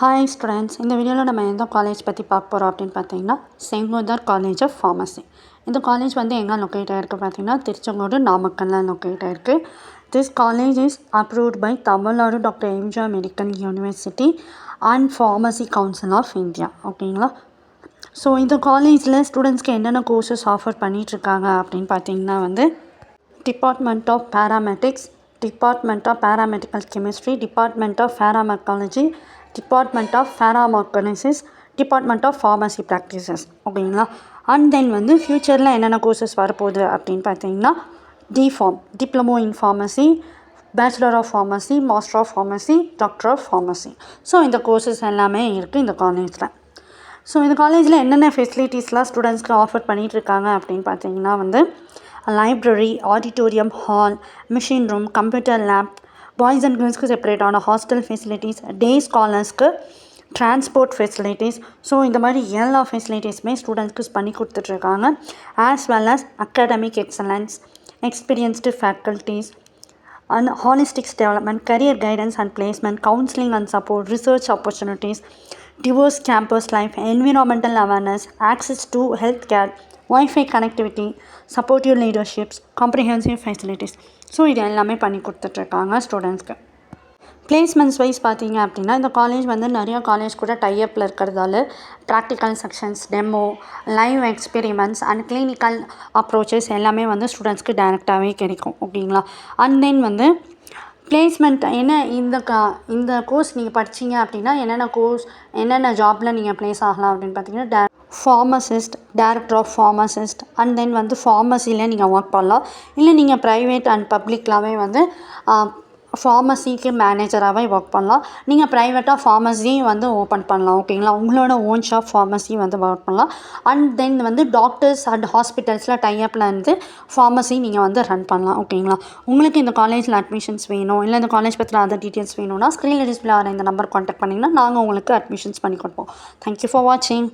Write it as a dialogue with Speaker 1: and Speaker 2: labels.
Speaker 1: Hi students, இந்த வீடியோவில் நம்ம எந்த காலேஜ் பற்றி பார்க்க போகிறோம் அப்படின்னு பார்த்தீங்கன்னா செங்கோதார் காலேஜ் ஆஃப் ஃபார்மசி. இந்த காலேஜ் வந்து எங்கே லொக்கேட் ஆகிருக்கு பார்த்தீங்கன்னா திருச்செங்கோடு நாமக்கல்ல லொக்கேட் ஆகிருக்கு. This college is approved by Tamil Nadu doctor MGR medical university and pharmacy council of India. ஓகேங்களா. ஸோ இந்த காலேஜில் ஸ்டூடெண்ட்ஸ்க்கு என்னென்ன கோர்சஸ் ஆஃபர் பண்ணிகிட்ருக்காங்க அப்படின்னு பார்த்தீங்கன்னா வந்து department of pharmaceutics, department of pharmaceutical chemistry, department of pharmacology, department of pharmacognosy, department of pharmacy practices. ஓகேங்களா. அண்ட் தென் வந்து ஃப்யூச்சரில் என்னென்ன கோர்சஸ் வரப்போகுது அப்படின்னு பார்த்தீங்கன்னா D Pharm, diploma in pharmacy, bachelor of pharmacy, master of pharmacy, doctor of pharmacy. So இந்த courses எல்லாமே இருக்குது இந்த காலேஜில். ஸோ இந்த காலேஜில் என்னென்ன ஃபெசிலிட்டிஸ்லாம் ஸ்டூடெண்ட்ஸ்க்கு ஆஃபர் பண்ணிகிட்ருக்காங்க அப்படின்னு பார்த்தீங்கன்னா வந்து library, auditorium hall, machine room, computer lab, boys and கேர்ள்ஸ்க்கு செப்பரேட்டான ஹாஸ்டல் ஃபெசிலிட்டிஸ், டே ஸ்காலர்ஸ்க்கு டிரான்ஸ்போர்ட் ஃபெசிலிட்டிஸ். ஸோ இந்த மாதிரி எல்லா ஃபெசிலிட்டிஸுமே ஸ்டூடெண்ட்ஸ்க்கு பண்ணி கொடுத்துட்ருக்காங்க. As well as academic excellence, experienced faculties and holistics development, career guidance and placement, counseling and support, research opportunities, diverse campus life, environmental awareness, access to healthcare, Wi-Fi connectivity, supportive leaderships, comprehensive facilities. So இது எல்லாமே பண்ணி கொடுத்துட்ருக்காங்க ஸ்டூடெண்ட்ஸ்க்கு. Placements wise பார்த்தீங்க அப்படின்னா இந்த college வந்து நிறையா காலேஜ் கூட டைஅப்பில் இருக்கிறதால practical sections, demo, live experiments and clinical approaches எல்லாமே வந்து ஸ்டூடெண்ட்ஸ்க்கு டைரெக்டாகவே கிடைக்கும். ஓகேங்களா. அண்ட் தென் வந்து பிளேஸ்மெண்ட் என்ன இந்த கோர்ஸ் நீங்கள் படித்தீங்க அப்படின்னா என்னென்ன ஜாபில் நீங்கள் ப்ளேஸ் ஆகலாம் அப்படின்னு பார்த்தீங்கன்னா pharmacist, director of pharmacist, and then வந்து ஃபார்மசியில் நீங்கள் ஒர்க் பண்ணலாம். இல்லை நீங்கள் ப்ரைவேட் அண்ட் பப்ளிக்லாகவே வந்து ஃபார்மசிக்கு மேனேஜராகவே ஒர்க் பண்ணலாம். நீங்கள் ப்ரைவேட்டாக ஃபார்மசியும் வந்து ஓப்பன் பண்ணலாம். ஓகேங்களா. உங்களோட ஓன் ஷாப் ஃபார்மசி வந்து ஒர்க் பண்ணலாம். அண்ட் தென் வந்து டாக்டர்ஸ் அண்ட் ஹாஸ்பிட்டல்ஸில் டைஅப்பில் இருந்து ஃபார்மசி நீங்கள் வந்து ரன் பண்ணலாம். ஓகேங்களா. உங்களுக்கு இந்த காலேஜில் அட்மிஷன்ஸ் வேணும், இல்லை இந்த காலேஜ் பற்றின அதர் டீட்டெயில்ஸ் வேணும்னா ஸ்க்ரீனில் டிஸ்பிளே ஆகிற இந்த நம்பர் கான்டாக்ட் பண்ணிங்கன்னா நாங்கள் உங்களுக்கு அட்மிஷன்ஸ் பண்ணி கொடுப்போம். தேங்க்யூ ஃபார் வாட்சிங்.